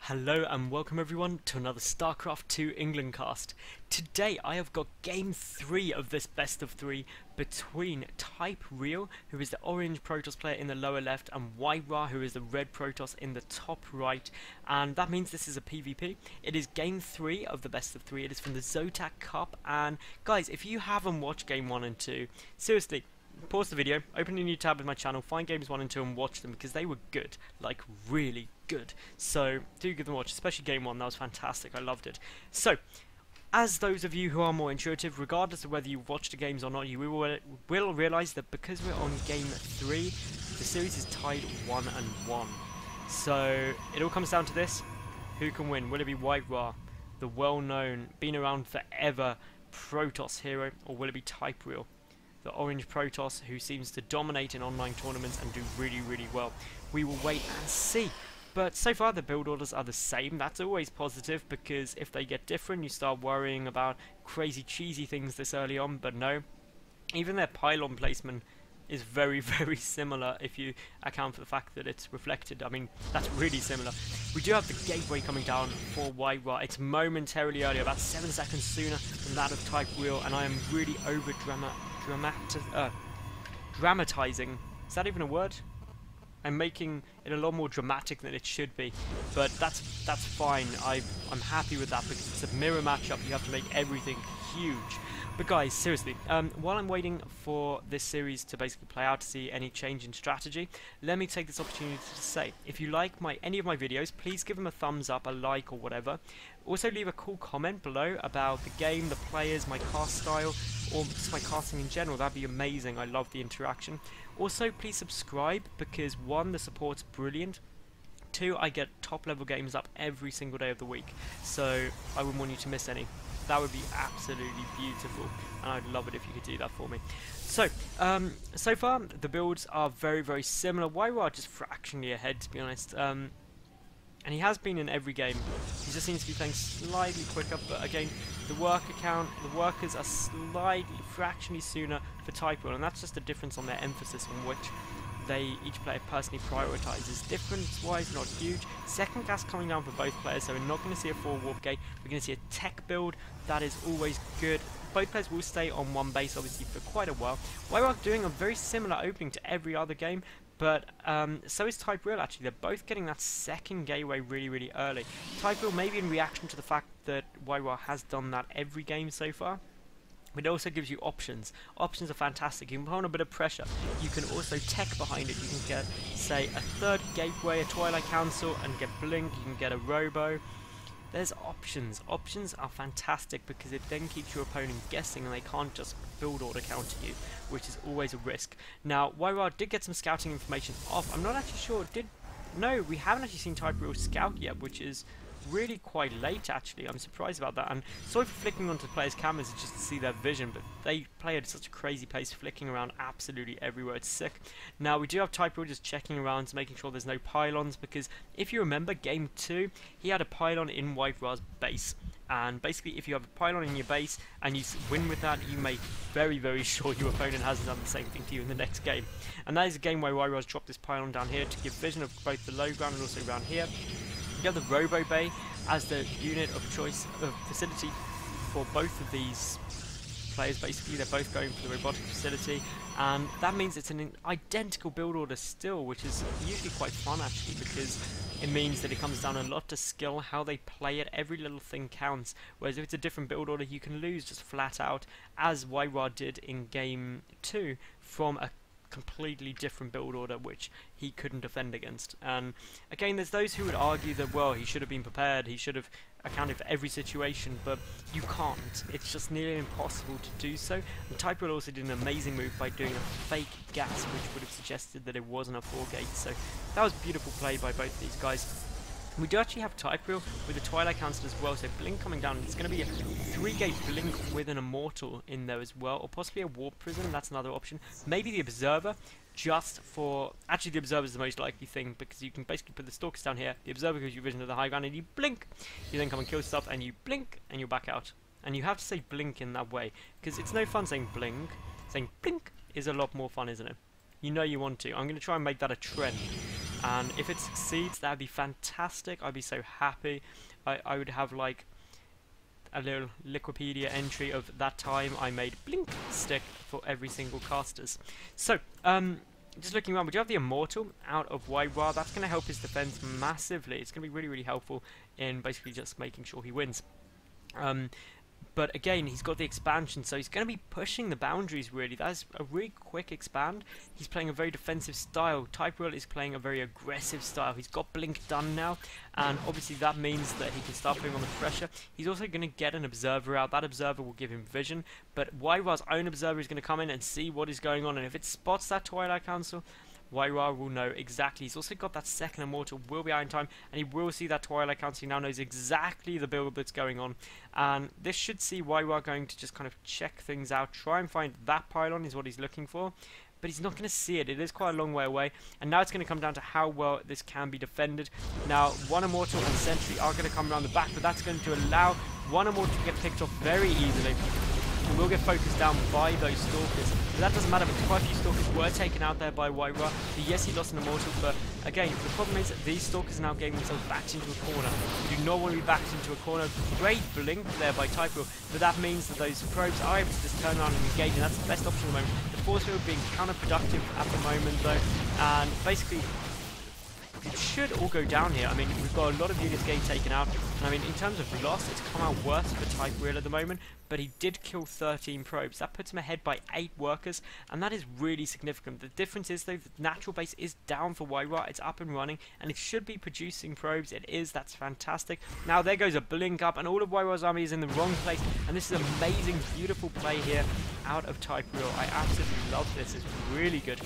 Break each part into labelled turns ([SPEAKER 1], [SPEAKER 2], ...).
[SPEAKER 1] Hello and welcome everyone to another StarCraft 2 England cast. Today I have got game 3 of this best of 3 between TypeReaL, who is the orange Protoss player in the lower left, and WhiteRa, who is the red Protoss in the top right. And that means this is a PvP. It is game 3 of the best of 3. It is from the Zotac Cup. And guys, if you haven't watched game 1 and 2, seriously, pause the video, open a new tab in my channel, find games 1 and 2 and watch them because they were good, like really good. So do give them a watch, especially game 1, that was fantastic, I loved it. So, as those of you who are more intuitive, regardless of whether you've watched the games or not, you will realise that because we're on game 3, the series is tied 1-1. So it all comes down to this: who can win? Will it be WhiteRa, the well-known, been around forever Protoss hero, or will it be TypeReaL, the orange Protoss, who seems to dominate in online tournaments and do really, really well? We will wait and see. But so far the build orders are the same. That's always positive, because if they get different you start worrying about crazy cheesy things this early on. But no, even their pylon placement is very, very similar if you account for the fact that it's reflected. I mean, that's really similar. We do have the gateway coming down for WhiteRa. It's momentarily earlier, about 7 seconds sooner than that of TypeReaL, and I am really over dramatizing. Is that even a word? I'm making it a lot more dramatic than it should be, but that's fine. I'm happy with that because it's a mirror matchup. You have to make everything huge. But guys, seriously, while I'm waiting for this series to basically play out to see any change in strategy, let me take this opportunity to say, if you like any of my videos, please give them a thumbs up, a like, or whatever. Also leave a cool comment below about the game, the players, my cast style, or just my casting in general. That'd be amazing. I love the interaction. Also, please subscribe, because 1, the support's brilliant. 2, I get top level games up every single day of the week, so I wouldn't want you to miss any. That would be absolutely beautiful, and I'd love it if you could do that for me. So, so far the builds are very, very similar. WhiteRa just fractionally ahead, to be honest. And he has been in every game. He just seems to be playing slightly quicker, but again, the workers are slightly, fractionally sooner for TypeReaL, and that's just a difference on their emphasis on which each player personally prioritizes. Difference-wise, not huge. Second gas coming down for both players, so we're not going to see a full warp gate. We're going to see a tech build. That is always good. Both players will stay on one base, obviously, for quite a while. WhiteRa doing a very similar opening to every other game, but so is TypeReaL, actually. They're both getting that second gateway really, really early. TypeReaL maybe in reaction to the fact that WhiteRa has done that every game so far. But it also gives you options. Options are fantastic. You can put on a bit of pressure. You can also tech behind it. You can get, say, a third gateway, a Twilight Council, and get Blink. You can get a Robo. There's options. Options are fantastic because it then keeps your opponent guessing and they can't just build order counter you, which is always a risk. Now, WhiteRa did get some scouting information off. I'm not actually sure. No, we haven't actually seen TypeReaL scout yet, which is really quite late, actually. I'm surprised about that, and sorry for flicking onto players' cameras just to see their vision, but they play at such a crazy pace, flicking around absolutely everywhere. It's sick. Now, we do have TypeReaL just checking around, making sure there's no pylons, because if you remember, game 2, he had a pylon in WhiteRa's base. And basically, if you have a pylon in your base and you win with that, you make very, very sure your opponent hasn't done the same thing to you in the next game. And that is a game where WhiteRa's dropped this pylon down here to give vision of both the low ground and also around here. You have the Robo Bay as the unit of choice of facility for both of these players. Basically, they're both going for the robotic facility, and that means it's an identical build order still, which is usually quite fun, actually, because it means that it comes down a lot to skill, how they play it. Every little thing counts, whereas if it's a different build order, you can lose just flat out, as WhiteRa did in game 2 from a completely different build order which he couldn't defend against. And again, there's those who would argue that, well, he should have been prepared, he should have accounted for every situation, but you can't. It's just nearly impossible to do so. And TypeReaL also did an amazing move by doing a fake gas, which would have suggested that it wasn't a 4 gate, so that was beautiful play by both of these guys. We do actually have TypeReaL with the Twilight Council as well, so Blink coming down. It's going to be a 3-gate Blink with an Immortal in there as well, or possibly a Warp Prison. That's another option. Maybe the Observer, just for... Actually, the Observer is the most likely thing, because you can basically put the Stalkers down here, the Observer gives you vision of the high ground, and you blink. You then come and kill stuff, and you blink, and you're back out. And you have to say blink in that way, because it's no fun saying blink. Saying blink is a lot more fun, isn't it? You know you want to. I'm going to try and make that a trend. And if it succeeds, that would be fantastic. I'd be so happy. I would have like a little Liquipedia entry of that time I made blink stick for every single casters. So, just looking around, we do have the Immortal out of WhiteRa. That's going to help his defense massively. It's going to be really, really helpful in basically just making sure he wins. But again, he's got the expansion, so he's going to be pushing the boundaries, really. That's a really quick expand. He's playing a very defensive style. TypeReaL is playing a very aggressive style. He's got blink done now, and obviously that means that he can start putting on the pressure. He's also going to get an observer out. That observer will give him vision, but WhiteRa's own observer is going to come in and see what is going on, and if it spots that Twilight Council, WhiteRa will know exactly. He's also got that second Immortal, will be out in time, and he will see that Twilight Council. He now knows exactly the build that's going on, and this should see WhiteRa going to just kind of check things out, try and find that pylon is what he's looking for, but he's not going to see it. It is quite a long way away, and now it's going to come down to how well this can be defended. Now, one Immortal and Sentry are going to come around the back, but that's going to allow one Immortal to get picked off very easily. And will get focused down by those Stalkers. But that doesn't matter because quite a few Stalkers were taken out there by WhiteRa. So yes, he lost an Immortal, but again, the problem is that these Stalkers are now getting themselves backed into a corner. You do not want to be backed into a corner. Great blink there by TypeReaL, but that means that those probes are able to just turn around and engage, and that's the best option at the moment. The force field being counterproductive at the moment though, and basically it should all go down here. I mean, we've got a lot of units getting taken out, and I mean, in terms of loss, it's come out worse for TypeReaL at the moment, but he did kill 13 probes. That puts him ahead by 8 workers, and that is really significant. The difference is, though, the natural base is down for WhiteRa. It's up and running, and it should be producing probes. It is. That's fantastic. Now, there goes a blink up, and all of WhiteRa's army is in the wrong place, and this is amazing, beautiful play here out of TypeReaL. I absolutely love this. It's really good.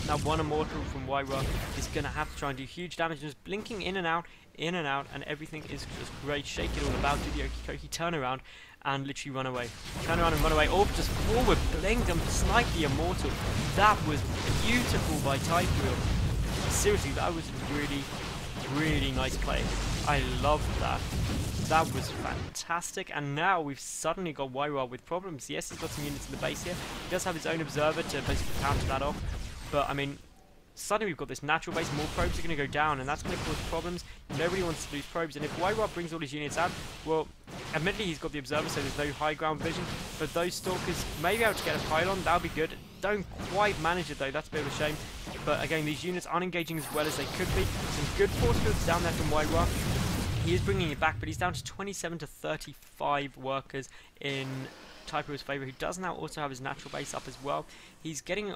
[SPEAKER 1] Now, one Immortal from WhiteRa is going to have to try and do huge damage, just blinking in and out, and everything is just great. Shake it all about, do the okie dokie, turn around, and literally run away. Turn around and run away, or just forward, blink and snipe the Immortal. That was beautiful by TypeReaL. Seriously, that was really, really nice play. I loved that. That was fantastic, and now we've suddenly got WhiteRa with problems. Yes, he's got some units in the base here. He does have his own observer to basically counter that off. But, I mean, suddenly we've got this natural base, more probes are going to go down, and that's going to cause problems. Nobody wants to lose probes, and if WhiteRa brings all his units out, well, admittedly he's got the observer, so there's no high ground vision, but those Stalkers may be able to get a pylon, that'll be good. Don't quite manage it though, that's a bit of a shame. But again, these units aren't engaging as well as they could be. Some good force fields down there from WhiteRa. He is bringing it back, but he's down to 27 to 35 workers in TypeReal's favour, who does now also have his natural base up as well. He's getting,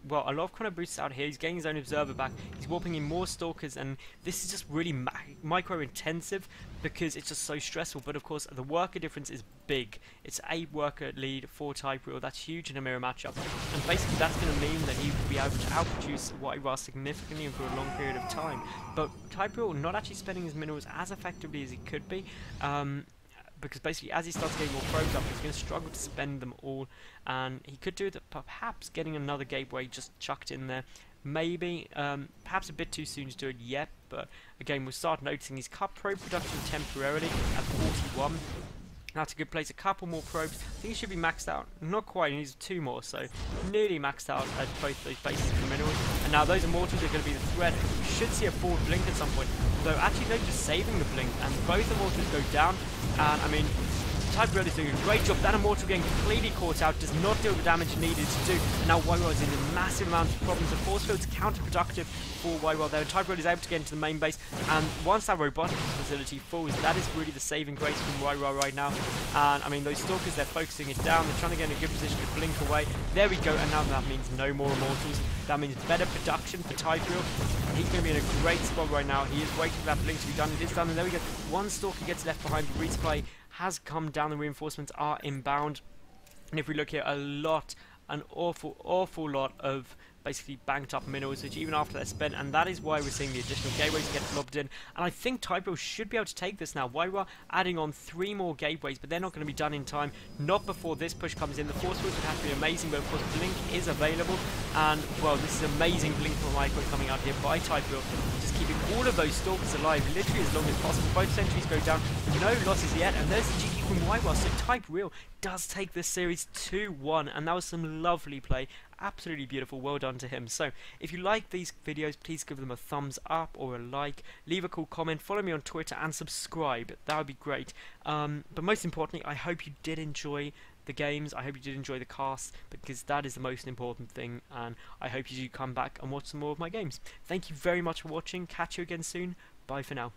[SPEAKER 1] well, a lot of chrono boosts out here. He's getting his own observer back. He's warping in more Stalkers, and this is just really micro intensive because it's just so stressful. But of course, the worker difference is big. It's 8 worker lead for TypeReaL. That's huge in a mirror matchup, and basically that's going to mean that he will be able to outproduce WhiteRa significantly and for a long period of time. But TypeReaL not actually spending his minerals as effectively as he could be. Because basically as he starts getting more probes up, he's going to struggle to spend them all, and he could do that perhaps getting another gateway just chucked in there. Maybe, perhaps a bit too soon to do it yet, but again we'll start noticing he's cut probe production temporarily at 41. That's a good place. A couple more probes. I think he should be maxed out. Not quite, he needs 2 more, so nearly maxed out at both those bases for minerals. And now those Immortals are going to be the threat. We should see a forward blink at some point. Though actually they're just saving the blink, and both Immortals go down. And I mean, TypeReaL is doing a great job. That Immortal getting completely caught out does not deal the damage needed to do. And now WhiteRa is in a massive amount of problems. The force field's counterproductive for WhiteRa there. TypeReaL is able to get into the main base, and once that robotics facility falls, that is really the saving grace from WhiteRa right now. And I mean, those Stalkers, they're focusing it down. They're trying to get in a good position to blink away. There we go, and now that means no more Immortals. That means better production for TypeReaL. He's going to be in a great spot right now. He is waiting for that blink to be done. It is done, and there we go. One Stalker gets left behind. The resupply has come down. The reinforcements are inbound, and if we look here, an awful lot of basically banked up minerals, which even after they're spent, and that is why we're seeing the additional gateways get lobbed in. And I think TypeReaL should be able to take this now. WhiteRa adding on 3 more gateways, but they're not going to be done in time. Not before this push comes in. The force field would have to be amazing, but of course blink is available, And, well, this is amazing Blink from Micro coming out here by TypeReaL, just keeping all of those Stalkers alive literally as long as possible. Both sentries go down, no losses yet, and there's the GG from WhiteRa. So TypeReaL does take this series 2-1, and that was some lovely play. Absolutely beautiful, well done to him. So if you like these videos, please give them a thumbs up or a like, leave a cool comment, follow me on Twitter and subscribe. That would be great. But most importantly, I hope you did enjoy the games. I hope you did enjoy the cast, because that is the most important thing, and I hope you do come back and watch some more of my games. Thank you very much for watching. Catch you again soon. Bye for now.